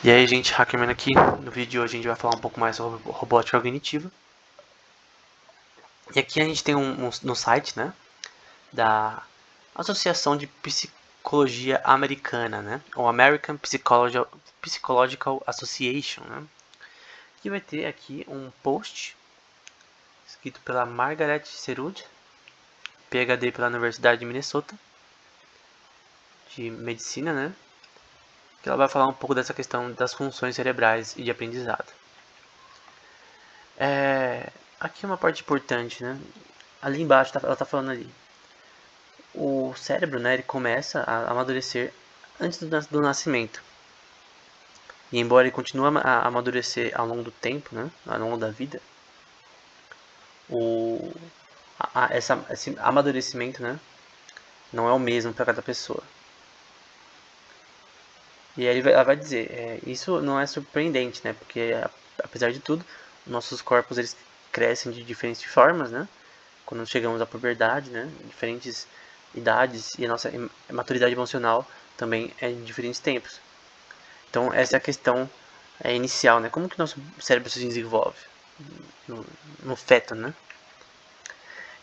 E aí, gente, Hackerman aqui. No vídeo de hoje a gente vai falar um pouco mais sobre robótica cognitiva. E aqui a gente tem no site, né, da Associação de Psicologia Americana, né, ou American Psychological Association, né. Que vai ter aqui um post escrito pela Margaret Serud, PhD pela Universidade de Minnesota, de medicina, né, que ela vai falar um pouco dessa questão das funções cerebrais e de aprendizado. Aqui é uma parte importante, né? Ali embaixo ela tá falando ali. O cérebro, né, ele começa a amadurecer antes do nascimento. E embora ele continue a amadurecer ao longo do tempo, né, ao longo da vida, esse amadurecimento, né, não é o mesmo para cada pessoa. E aí ela vai dizer, isso não é surpreendente, né, porque apesar de tudo, nossos corpos eles crescem de diferentes formas, né, quando chegamos à puberdade, né, diferentes idades, e a nossa maturidade emocional também é em diferentes tempos. Então essa é a questão inicial, né, como que nosso cérebro se desenvolve no feto, né.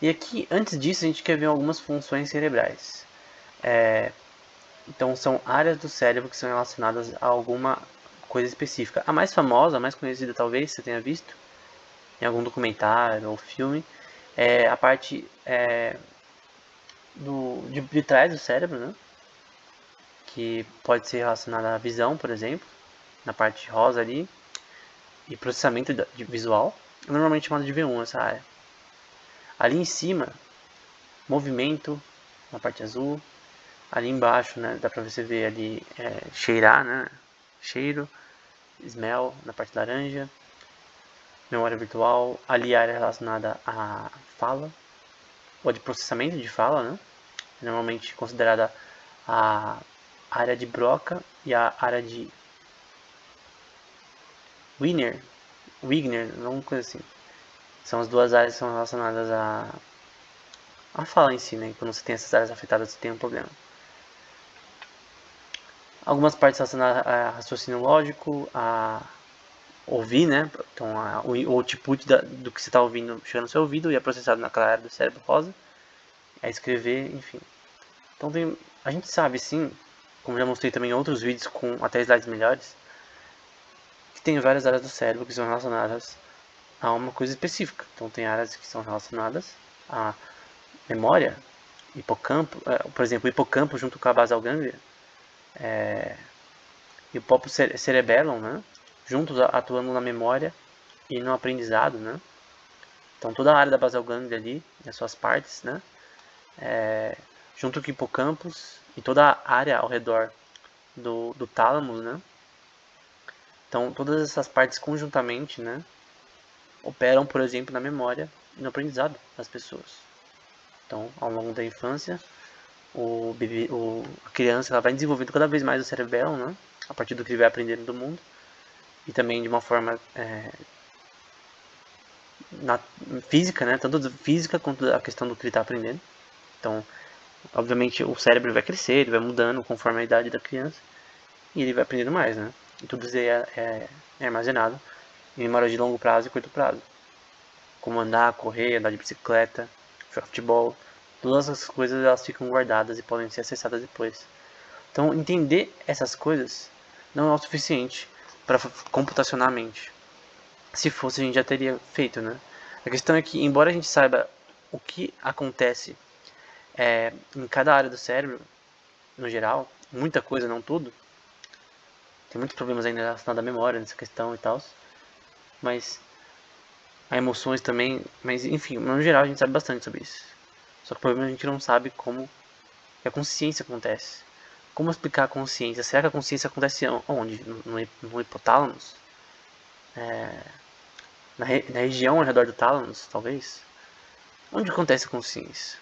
E aqui, antes disso, a gente quer ver algumas funções cerebrais. Então são áreas do cérebro que são relacionadas a alguma coisa específica. A mais famosa, a mais conhecida talvez, você tenha visto em algum documentário ou filme, é a parte de trás do cérebro, né? Que pode ser relacionada à visão, por exemplo, na parte rosa ali, e processamento de visual, normalmente chamado de V1 essa área. Ali em cima, movimento, na parte azul. Ali embaixo, né, dá pra você ver ali cheirar, né? Cheiro, smell, na parte laranja. Memória virtual, ali a área relacionada à fala, ou de processamento de fala, né? Normalmente considerada a área de Broca e a área de Wigner, alguma coisa assim. São as duas áreas que são relacionadas à fala em si, né? E quando você tem essas áreas afetadas, você tem um problema. Algumas partes relacionadas a raciocínio lógico, a ouvir, né? Então, o output do que você está ouvindo chega no seu ouvido e é processado naquela área do cérebro rosa. É escrever, enfim. Então, a gente sabe, sim, como já mostrei também em outros vídeos com até slides melhores, que tem várias áreas do cérebro que são relacionadas a uma coisa específica. Então, tem áreas que são relacionadas à memória, hipocampo, por exemplo, o hipocampo junto com a basal ganglia e o próprio cerebellum, né? Juntos atuando na memória e no aprendizado, né? Então toda a área da basal ganglia ali, as suas partes, né? Junto com o hipocampus e toda a área ao redor do tálamo, né? Então todas essas partes conjuntamente, né? Operam, por exemplo, na memória e no aprendizado das pessoas. Então, ao longo da infância, a criança ela vai desenvolvendo cada vez mais o cerebelo, né? A partir do que ele vai aprendendo do mundo e também de uma forma física, né? Tanto física quanto a questão do que ele está aprendendo. Então, obviamente, o cérebro vai crescer, ele vai mudando conforme a idade da criança e ele vai aprendendo mais, né? E tudo isso é armazenado em memória de longo prazo e curto prazo. Como andar, correr, andar de bicicleta, jogar futebol. Todas essas coisas elas ficam guardadas e podem ser acessadas depois. Então, entender essas coisas não é o suficiente para computacionalmente. Se fosse, a gente já teria feito, né? A questão é que, embora a gente saiba o que acontece em cada área do cérebro, no geral, muita coisa, não tudo, tem muitos problemas ainda relacionados à memória nessa questão e tal, mas há emoções também, mas enfim, no geral a gente sabe bastante sobre isso. Só que o problema é que a gente não sabe como a consciência acontece. Como explicar a consciência? Será que a consciência acontece onde? No hipotálamo? Na região ao redor do tálamo, talvez? Onde acontece a consciência?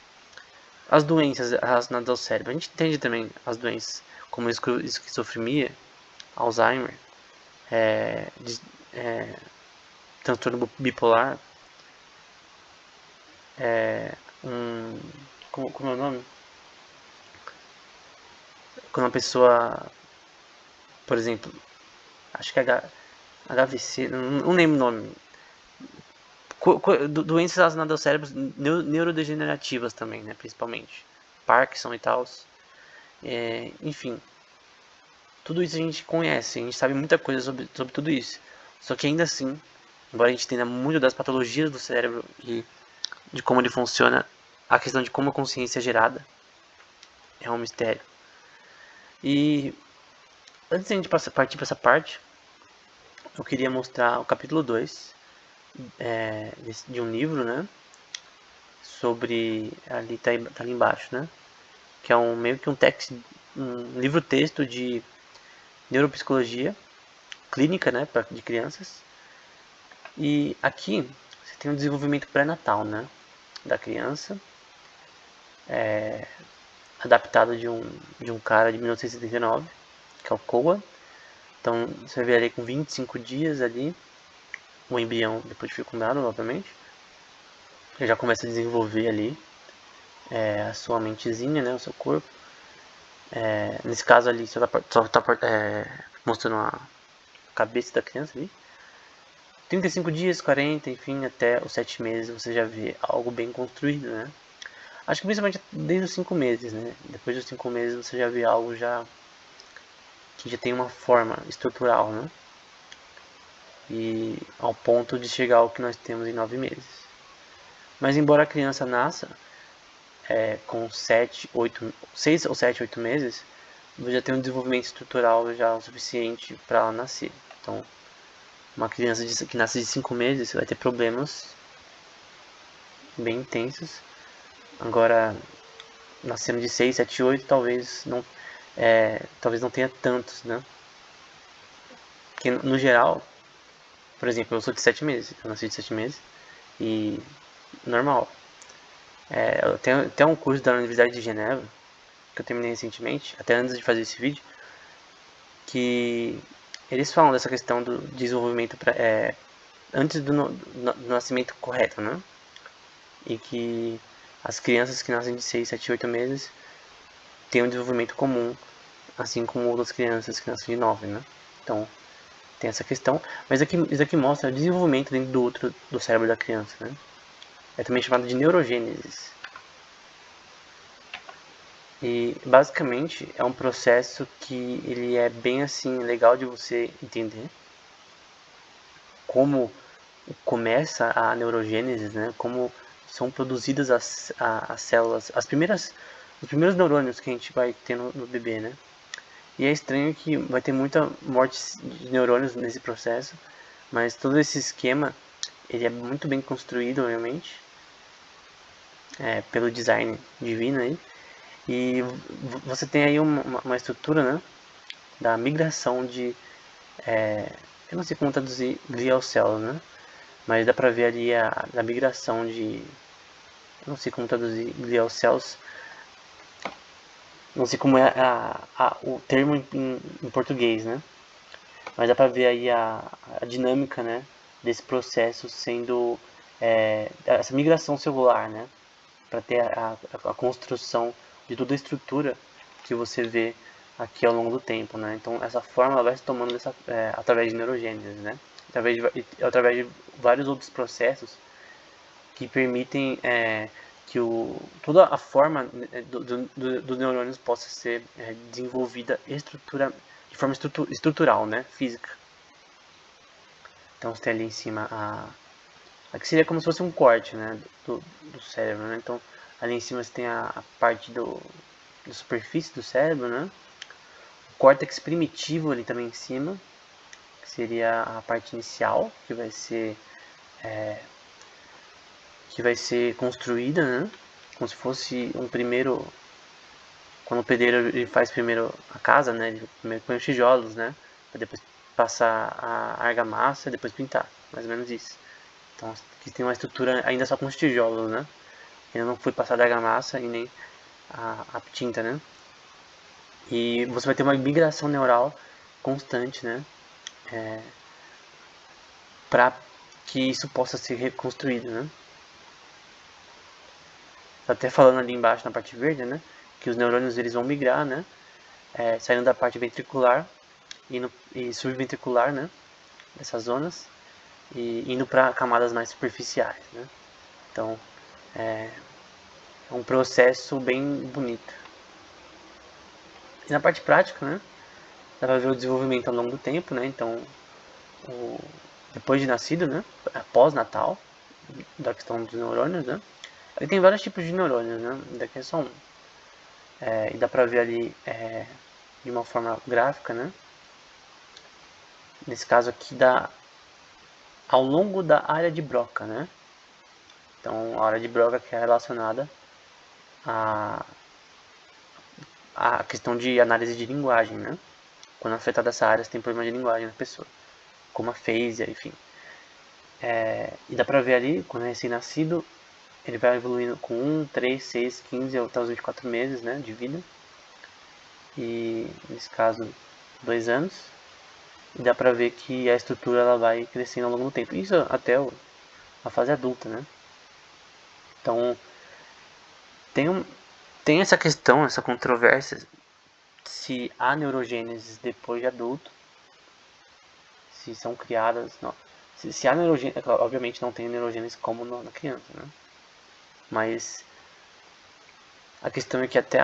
As doenças relacionadas ao cérebro. A gente entende também as doenças como esquizofrenia, Alzheimer, transtorno bipolar, como é o nome? Quando a pessoa, por exemplo, acho que é HVC, não lembro o nome. Doenças relacionadas aos cérebros neurodegenerativas também, né, principalmente. Parkinson e tal. Enfim, tudo isso a gente conhece, a gente sabe muita coisa sobre tudo isso. Só que ainda assim, embora a gente entenda muito das patologias do cérebro e de como ele funciona, a questão de como a consciência é gerada é um mistério. E antes de a gente partir para essa parte, eu queria mostrar o capítulo 2 de um livro, né? Sobre. Ali tá ali embaixo, né? Que é meio que um livro-texto de neuropsicologia clínica, né? De crianças. E aqui você tem um desenvolvimento pré-natal, né? Da criança. Adaptado de um cara de 1979, que é o Cohen. Então você vê ali com 25 dias ali, o embrião depois de fecundado, obviamente. Ele já começa a desenvolver ali a sua mentezinha, né, o seu corpo. Nesse caso ali só tá mostrando a cabeça da criança ali. 35 dias, 40, enfim, até os 7 meses você já vê algo bem construído, né? Acho que principalmente desde os 5 meses, né? Depois dos 5 meses você já vê algo que já tem uma forma estrutural, né? E ao ponto de chegar ao que nós temos em 9 meses. Mas embora a criança nasça com 6 ou 7, 8 meses, já tem um desenvolvimento estrutural já o suficiente para ela nascer. Então, uma criança que nasce de 5 meses vai ter problemas bem intensos. Agora, nascendo de 6, 7, 8, talvez não tenha tantos, né? Porque no geral, por exemplo, eu sou de 7 meses, eu nasci de 7 meses e normal. Eu tenho até um curso da Universidade de Genebra que eu terminei recentemente, até antes de fazer esse vídeo, que eles falam dessa questão do desenvolvimento antes do nascimento correto, né? E que as crianças que nascem de 6, 7, 8 meses têm um desenvolvimento comum, assim como outras crianças que nascem de 9, né? Então, tem essa questão, mas isso aqui mostra o desenvolvimento dentro do cérebro da criança, né? É também chamado de neurogênese. E basicamente é um processo que ele é bem assim legal de você entender como começa a neurogênese, né? Como são produzidas as células, os primeiros neurônios que a gente vai ter no bebê, né? E é estranho que vai ter muita morte de neurônios nesse processo, mas todo esse esquema ele é muito bem construído, obviamente, pelo design divino aí. E você tem aí uma estrutura, né, da migração de... eu não sei como traduzir glial cell, né? Mas dá pra ver ali a migração de... eu não sei como traduzir glial cells. Não sei como é o termo em português, né? Mas dá pra ver aí a dinâmica, né, desse processo sendo... essa migração celular, né? Para ter a construção de toda a estrutura que você vê aqui ao longo do tempo, né? Então essa forma ela vai se tomando através de neurogênese, né? Através de vários outros processos que permitem que toda a forma dos neurônios possa ser desenvolvida de forma estrutural, né? Física. Então você tem ali em cima aqui seria como se fosse um corte, né, do cérebro, né? Então ali em cima você tem a parte da superfície do cérebro, né? O córtex primitivo ali também em cima, que seria a parte inicial, que vai ser construída, né? Como se fosse um primeiro... quando o pedreiro ele faz primeiro a casa, né? Ele primeiro põe os tijolos, né? Para depois passar a argamassa e depois pintar, mais ou menos isso. Então aqui tem uma estrutura ainda só com os tijolos, né? Ainda não foi passada a argamassa e nem a tinta, né? E você vai ter uma migração neural constante, né? Para que isso possa ser reconstruído, né? Tá até falando ali embaixo na parte verde, né? Que os neurônios eles vão migrar, né? Saindo da parte ventricular e subventricular, né? Dessas zonas, e indo para camadas mais superficiais, né? Então é um processo bem bonito. E na parte prática, né? Dá para ver o desenvolvimento ao longo do tempo, né? Então, depois de nascido, né? Após Natal, da questão dos neurônios, né? Ele tem vários tipos de neurônios, né? Daqui é só um. E dá pra ver ali de uma forma gráfica, né? Nesse caso aqui, ao longo da área de Broca, né? Então, a área de Broca que é relacionada à questão de análise de linguagem, né? Quando afetada essa área, você tem problema de linguagem na pessoa, como a afasia, enfim. E dá pra ver ali, quando é recém-nascido, ele vai evoluindo com 1, 3, 6, 15 até os 24 meses, né, de vida. E nesse caso 2 anos, e dá pra ver que a estrutura ela vai crescendo ao longo do tempo, isso até a fase adulta, né? Então tem essa questão, essa controvérsia, se há neurogênese depois de adulto, se são criadas, não. Se há neurogênese, obviamente não tem neurogênese como na criança, né? Mas a questão é que até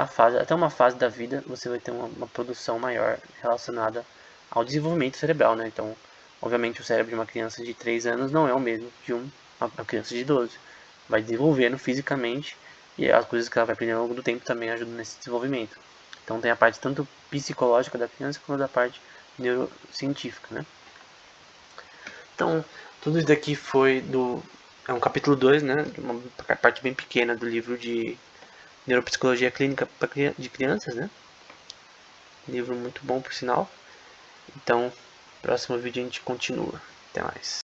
uma fase da vida você vai ter uma produção maior relacionada ao desenvolvimento cerebral, né? Então, obviamente o cérebro de uma criança de 3 anos não é o mesmo de uma criança de 12. Vai desenvolvendo fisicamente e as coisas que ela vai aprendendo ao longo do tempo também ajudam nesse desenvolvimento. Então tem a parte tanto psicológica da criança quanto a parte neurocientífica, né? Então, tudo isso daqui é um capítulo 2, né? Uma parte bem pequena do livro de Neuropsicologia Clínica de Crianças, né? Livro muito bom, por sinal. Então, próximo vídeo a gente continua. Até mais.